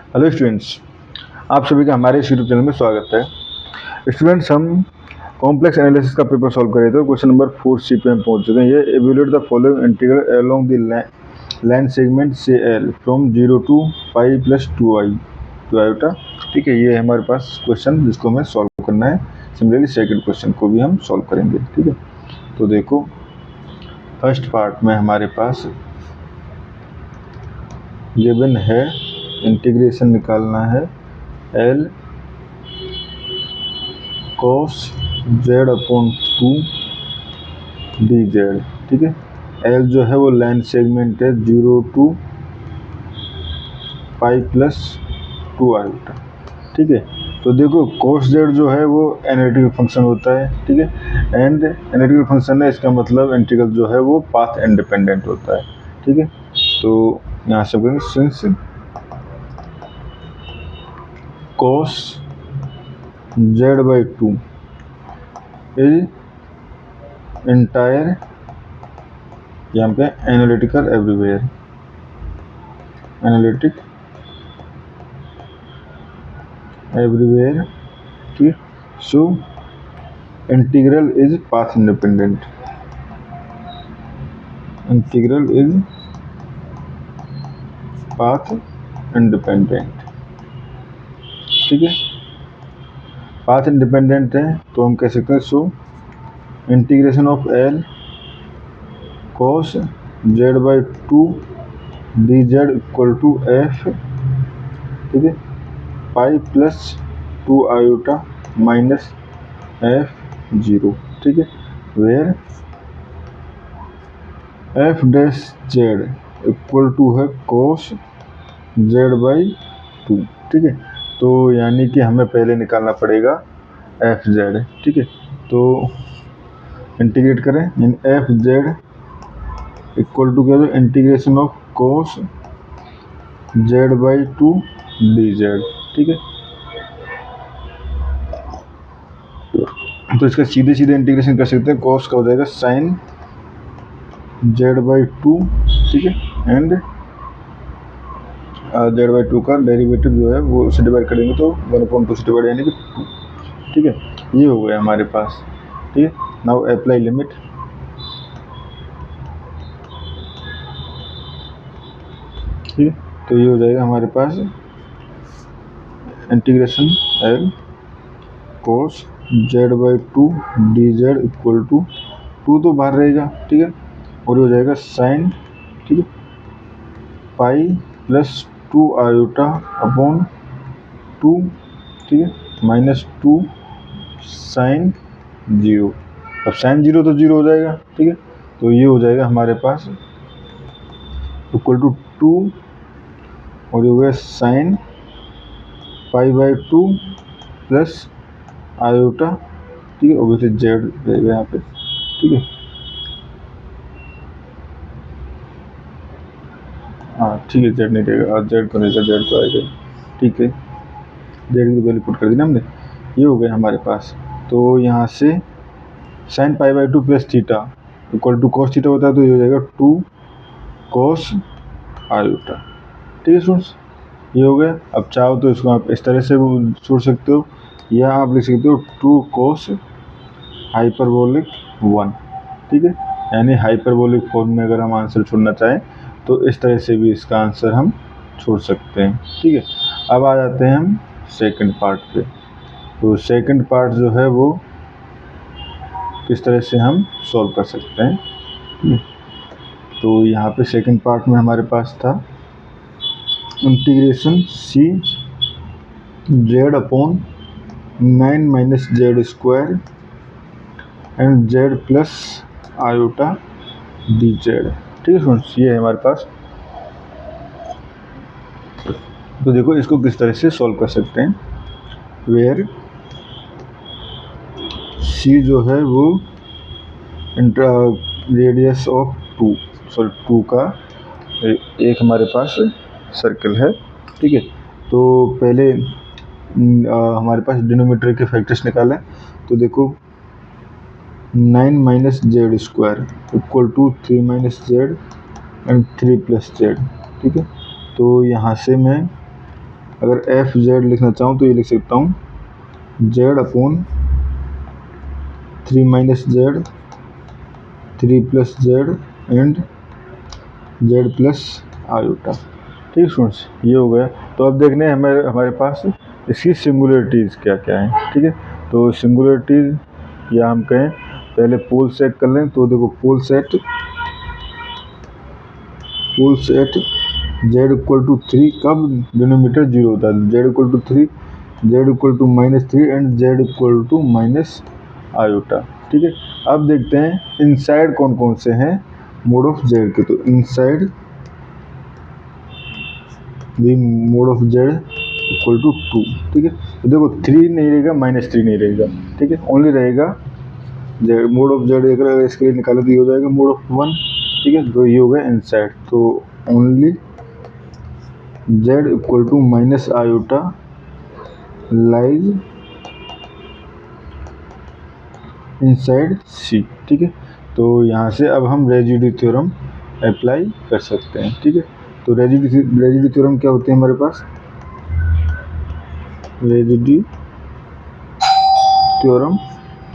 Hello students, आप सभी का हमारे इस यूट्यूब चैनल में स्वागत है। स्टूडेंट्स, हम कॉम्प्लेक्स एनालिसिस का पेपर सॉल्व कर रहे थे। क्वेश्चन नंबर 4C पे हम पहुंच चुके हैं। ये evaluate the following integral along the line segment से L from 0 to pi plus 2i to iota. ठीक है, ये है हमारे पास क्वेश्चन जिसको हमें सॉल्व करना है। सिमिलरली सेकेंड क्वेश्चन को भी हम सॉल्व करेंगे। ठीक है, तो देखो फर्स्ट पार्ट में हमारे पास गिवन है, इंटीग्रेशन निकालना है L cos z upon 2 dz। ठीक है, एल जो है वो लाइन सेगमेंट है 0 to पाई प्लस 2 आयोटा। ठीक है, तो देखो cos z जो है वो एनालिटिकल फंक्शन होता है। ठीक है, एंड एनालिटिकल फंक्शन है, इसका मतलब इंटीग्रल जो है वो पाथ इंडिपेंडेंट होता है। ठीक है, तो यहाँ से करेंगे since cos z/2 is entire यहाँ पे एनालिटिकल एवरीवेयर, एनालिटिक एवरीवेयर। ठीक, so integral is path independent, integral is path independent. ठीक है, पाथ इंडिपेंडेंट है तो हम कह सकते हैं so integration of L cos z/2 dz equal to F. ठीक है, pi plus 2 iota minus f0। ठीक है, where F dash Z equal to है cos z/2। ठीक है, तो यानी कि हमें पहले निकालना पड़ेगा एफ जेड। ठीक है, तो इंटीग्रेट करें इन एफ जेड इक्वल टू क्या, integration of cos z/2 dz। ठीक है, तो इसका सीधे सीधे इंटीग्रेशन कर सकते हैं। cos का हो जाएगा sin z/2। ठीक है, एंड z/2 का डेरिवेटिव जो है वो उसे डिवाइड करेंगे तो 1/2 से डिवाइड यानी कि 2। ठीक है, ये हो गया हमारे पास। ठीक है, नाउ अप्लाई लिमिट। ठीक है, तो ये हो जाएगा हमारे पास integration L cos z/2 dz equal to 2 तो बाहर रहेगा। ठीक है, और ये हो जाएगा साइन, ठीक है, पाई प्लस 2 आयोटा अपॉन 2। ठीक है, माइनस 2 साइन 0। अब साइन 0 तो 0 हो जाएगा। ठीक है, तो ये हो जाएगा हमारे पास इक्वल टू 2 और ये हो गया साइन पाई/2 प्लस आयोटा। ठीक है, ऑब्वियसली जेड रहेगा यहाँ पे। ठीक है, हाँ ठीक है, जेड नहीं रहेगा, जेड तो रहेगा, जेड तो आएगा। ठीक है, जेड की वैल्यू पुट कर दी ना हमने। ये हो गया हमारे पास। तो यहाँ से साइन पाई/2 plus theta equal to cos theta होता है, तो ये हो जाएगा 2 कॉस आयोटा। ठीक है स्टूडेंट्स, ये हो गया। अब चाहो तो इसको आप इस तरह से छोड़ सकते हो, या आप लिख सकते हो 2 कॉस हाइपरबोलिक 1। ठीक है, यानी हाइपरबोलिक फॉर्म में अगर हम आंसर छोड़ना चाहें तो इस तरह से भी इसका आंसर हम छोड़ सकते हैं। ठीक है, अब आ जाते हैं हम सेकंड पार्ट पे। तो सेकंड पार्ट जो है वो किस तरह से हम सॉल्व कर सकते हैं। तो यहाँ पे सेकंड पार्ट में हमारे पास था integration C Z upon 9 minus Z square and Z plus iota D Z. ठीक है फ्रेंड्स, ये है हमारे पास। तो देखो इसको किस तरह से सॉल्व कर सकते हैं। वेयर सी जो है वो रेडियस ऑफ 2 का एक हमारे पास सर्कल है। ठीक है, तो पहले हमारे पास डिनोमिनेटर के फैक्टर्स निकालें। तो देखो 9 minus Z square equal to 3 minus Z and 3 plus Z. ठीक है, तो यहाँ से मैं अगर एफ जेड लिखना चाहूँ तो ये लिख सकता हूँ Z upon 3 minus Z 3 plus Z and Z plus iota. ठीक है स्टूडेंट्स, ये हो गया। तो अब देखने हैं हमारे पास इसकी सिंगुलरिटीज़ क्या क्या है। ठीक है, तो सिंगुलरिटीज़ या हम कहें पहले पोल सेट कर लें। तो देखो pole set Z equal to 3 कब डिनोमीटर 0 होता है, Z equal to 3, Z equal to -3 and Z equal to minus iota. ठीक है, अब देखते हैं इनसाइड कौन कौन से हैं मोड ऑफ जेड के। तो inside the mod of Z equal to 2। ठीक है, तो देखो 3 नहीं रहेगा, -3 नहीं रहेगा। ठीक है, ओनली रहेगा जेड मोड ऑफ जेड। अगर इसके लिए निकाले तो ये हो जाएगा मोड ऑफ 1। ठीक है, तो ये हो गया इनसाइड। तो only Z equal to minus iota lies inside C. ठीक है, तो यहाँ से अब हम रेजिड्यू थ्योरम अप्लाई कर सकते हैं। ठीक है, तो रेजिड्यू थ्योरम क्या होते हैं हमारे पास, रेजिड्यू थ्योरम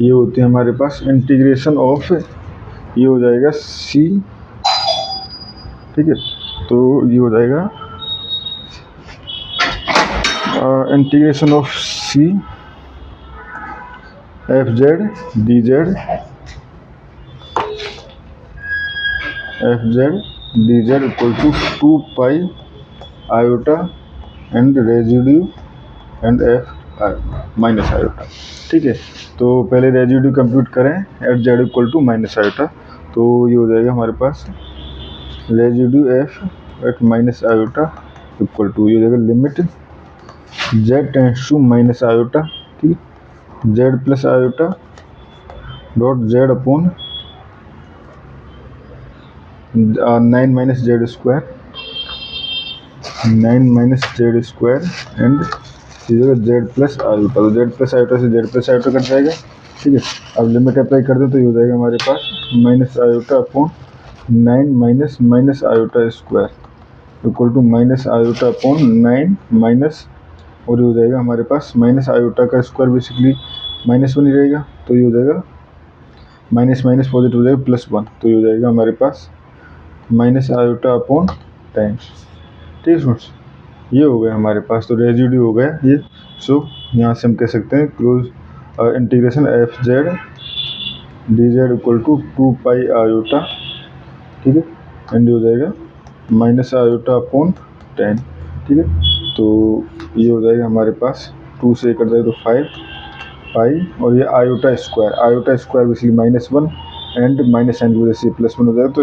ये होते हैं हमारे पास इंटीग्रेशन ऑफ, ये हो जाएगा सी। ठीक है, तो ये हो जाएगा integration of C F Z D Z equal to 2 pi iota and residue and F minus iota. ठीक है, तो पहले रेजिड्यू कंप्यूट करें at Z equal to minus iota. तो ये हो जाएगा हमारे पास residue F at minus iota equal to, ये हो जाएगा limit Z tends to minus iota. ठीक है, Z plus iota dot Z upon 9 minus Z square and Z plus iota. तो जेड प्लस आयोटा से जेड प्लस आयोटा कट जाएगा। ठीक है, अब लिमिट अप्लाई कर दें तो ये हो जाएगा हमारे पास minus iota upon 9 minus iota square equal to minus iota upon 9 minus, और ये हो जाएगा हमारे पास माइनस आयोटा का स्क्वायर बेसिकली -1 ही रहेगा। तो ये हो जाएगा माइनस माइनस पॉजिटिव हो जाएगा +1। तो ये हो जाएगा हमारे पास माइनस आयोटा अपॉन 10। ठीक है स्टूडेंट्स, ये हो गया हमारे पास। तो रेजिड्यू हो गया ये। सो यहाँ से हम कह सकते हैं close integration F Z D Z equal to 2 pi iota. ठीक है, एंड हो जाएगा माइनस आयोटा अपॉन 10। ठीक है, तो ये हो जाएगा हमारे पास 2 से कट जाएगा तो 5 पाई, और ये iota square basically -1 and minus sign की वजह से +1 हो जाएगा, तो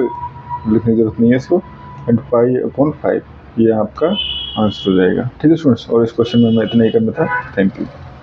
लिखने की जरूरत नहीं है इसको, एंड पाई अपॉन 5 ये आपका आंसर हो जाएगा। ठीक है स्टूडेंट्स, और इस क्वेश्चन में मैं इतना ही करना था। Thank you.